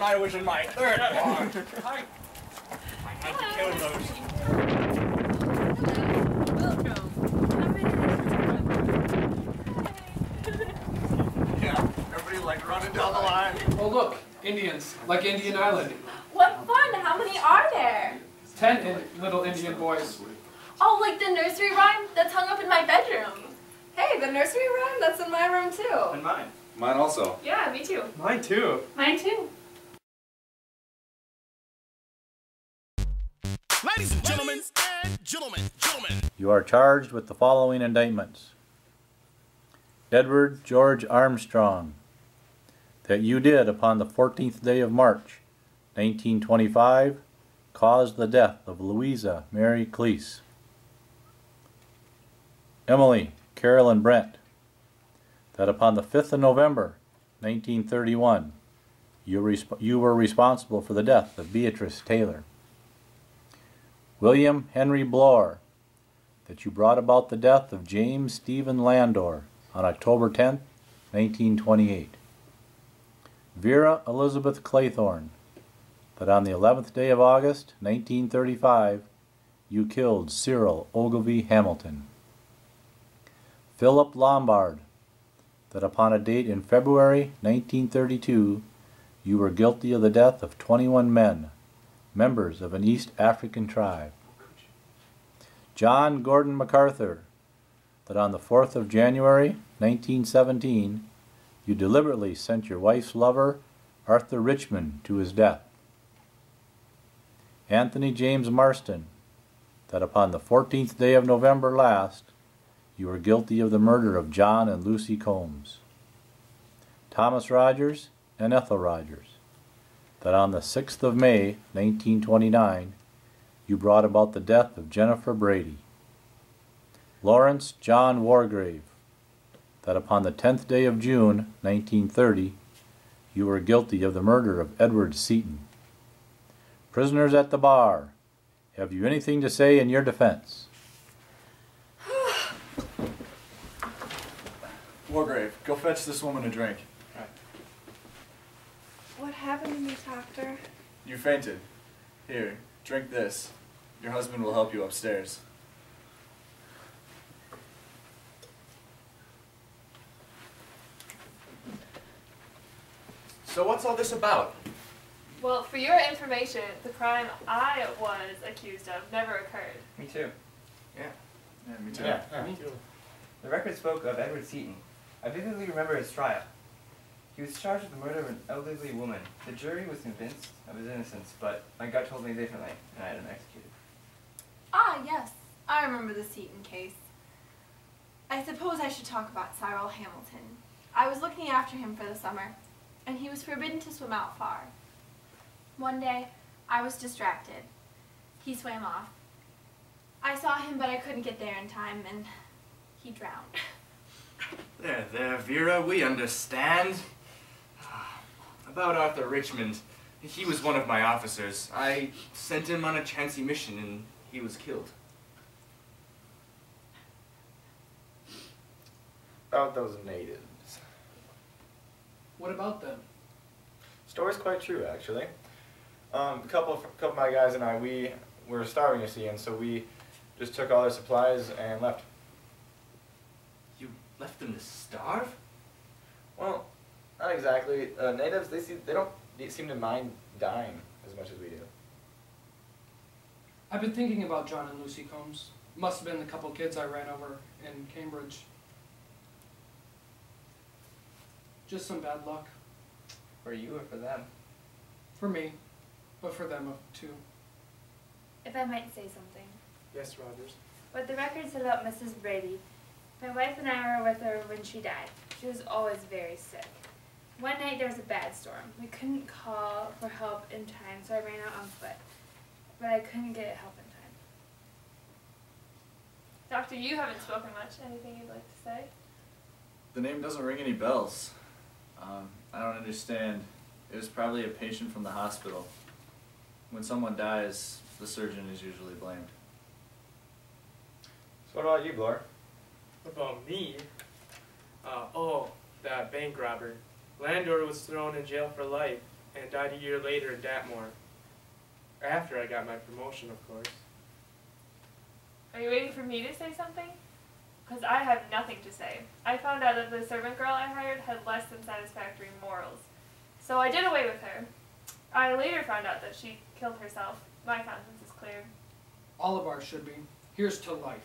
I was in my third war. I had to kill those. Yeah, everybody like running down the line. Oh look, Indians, like Indian Island. What fun! How many are there? 10 little Indian boys. Oh, like the nursery rhyme that's hung up in my bedroom. Hey, the nursery rhyme? That's in my room too. And mine. Mine also. Yeah, me too. Mine too. Mine too. Ladies and gentlemen, gentlemen. You are charged with the following indictments. Edward George Armstrong, that you did upon the 14th day of March, 1925, caused the death of Louisa Mary Cleese. Emily Carolyn Brent, that upon the 5th of November, 1931, you were responsible for the death of Beatrice Taylor. William Henry Bloor, that you brought about the death of James Stephen Landor on October 10, 1928. Vera Elizabeth Claythorne, that on the 11th day of August, 1935, you killed Cyril Ogilvie Hamilton. Philip Lombard, that upon a date in February 1932, you were guilty of the death of 21 men, members of an East African tribe. John Gordon MacArthur, that on the 4th of January 1917, you deliberately sent your wife's lover, Arthur Richmond, to his death. Anthony James Marston, that upon the 14th day of November last, you were guilty of the murder of John and Lucy Combs. Thomas Rogers and Ethel Rogers, that on the 6th of May, 1929, you brought about the death of Jennifer Brady. Lawrence John Wargrave, that upon the 10th day of June, 1930, you were guilty of the murder of Edward Seaton. Prisoners at the bar, have you anything to say in your defense? Wargrave, go fetch this woman a drink. What happened to me, doctor? You fainted. Here, drink this. Your husband will help you upstairs. So what's all this about? Well, for your information, the crime I was accused of never occurred. Me too. Yeah, me too. Me too. The record spoke of Edward Seaton. I vividly remember his trial. He was charged with the murder of an elderly woman. The jury was convinced of his innocence, but my gut told me differently, and I had him executed. Ah, yes. I remember the Seaton case. I suppose I should talk about Cyril Hamilton. I was looking after him for the summer, and he was forbidden to swim out far. One day, I was distracted. He swam off. I saw him, but I couldn't get there in time, and he drowned. There, Vera, we understand. About Arthur Richmond, he was one of my officers. I sent him on a chancy mission and he was killed. About those natives. What about them? Story's quite true, actually. A couple of my guys and I, we were starving, you see, and so we just took all their supplies and left. You left them to starve? Well, not exactly. Natives, they don't seem to mind dying as much as we do. I've been thinking about John and Lucy Combs. Must have been the couple kids I ran over in Cambridge. Just some bad luck. For you or for them? For me, but for them too. If I might say something. Yes, Rogers. What the record said about Mrs. Brady, my wife and I were with her when she died. She was always very sick. One night there was a bad storm. We couldn't call for help in time, so I ran out on foot. But I couldn't get help in time. Doctor, you haven't spoken much. Anything you'd like to say? The name doesn't ring any bells. I don't understand. It was probably a patient from the hospital. When someone dies, the surgeon is usually blamed. So what about you, Bloor? What about me? Oh, that bank robber. Landor was thrown in jail for life, and died a year later in Dartmoor. After I got my promotion, of course. Are you waiting for me to say something? Because I have nothing to say. I found out that the servant girl I hired had less than satisfactory morals. So I did away with her. I later found out that she killed herself. My conscience is clear. All of ours should be. Here's to life.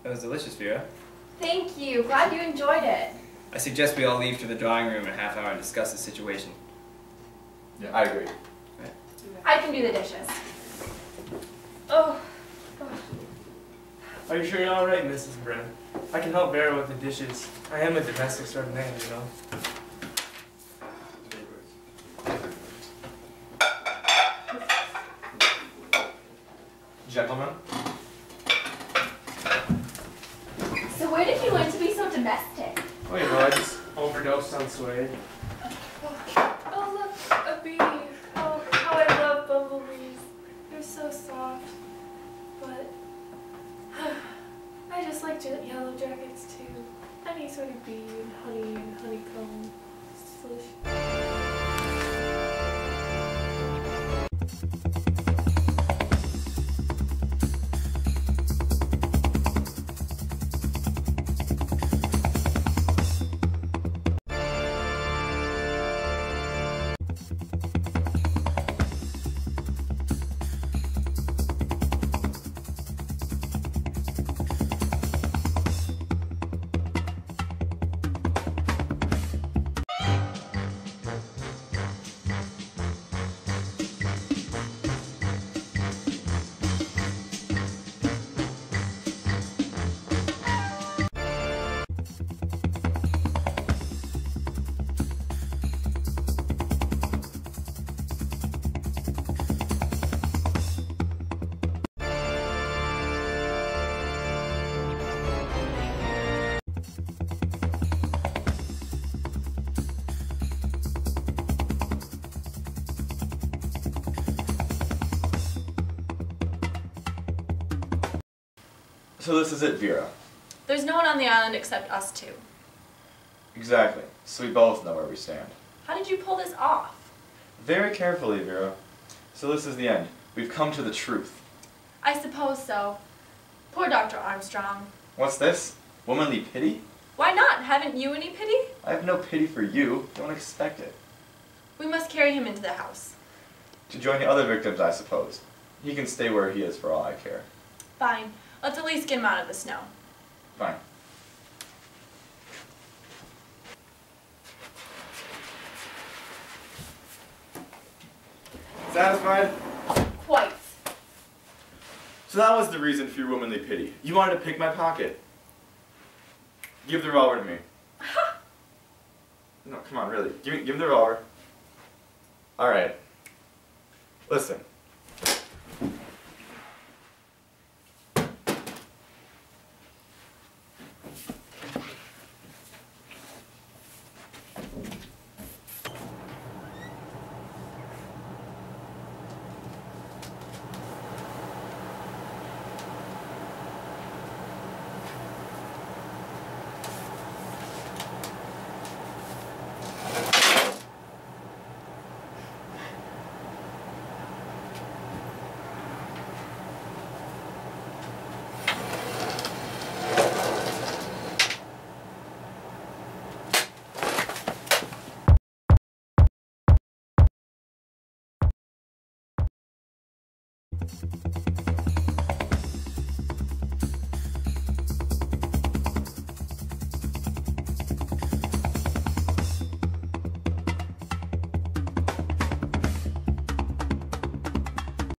It was delicious, Vera. Thank you. Glad you enjoyed it. I suggest we all leave to the drawing room in a half hour and discuss the situation. Yeah, I agree. I can do the dishes. Oh. Are you sure you're alright, Mrs. Brent? I can help Vera with the dishes. I am a domestic extraordinaire, you know. Gentlemen? So where did you learn to be so domestic? Oh, you know, I just overdosed on Suede. Oh, look, a bee. Oh, how I love bumblebees. They're so soft. But I just like yellow jackets too. Any sort of bee and honey and honeycomb. It's delicious. So this is it, Vera. There's no one on the island except us two. Exactly. So we both know where we stand. How did you pull this off? Very carefully, Vera. So this is the end. We've come to the truth. I suppose so. Poor Dr. Armstrong. What's this? Womanly pity? Why not? Haven't you any pity? I have no pity for you. Don't expect it. We must carry him into the house. To join the other victims, I suppose. He can stay where he is for all I care. Fine. Let's at least get him out of the snow. Fine. Satisfied? Quite. So that was the reason for your womanly pity. You wanted to pick my pocket. Give the revolver to me. No, come on, really. Give me the revolver. Alright. Listen. Seaton.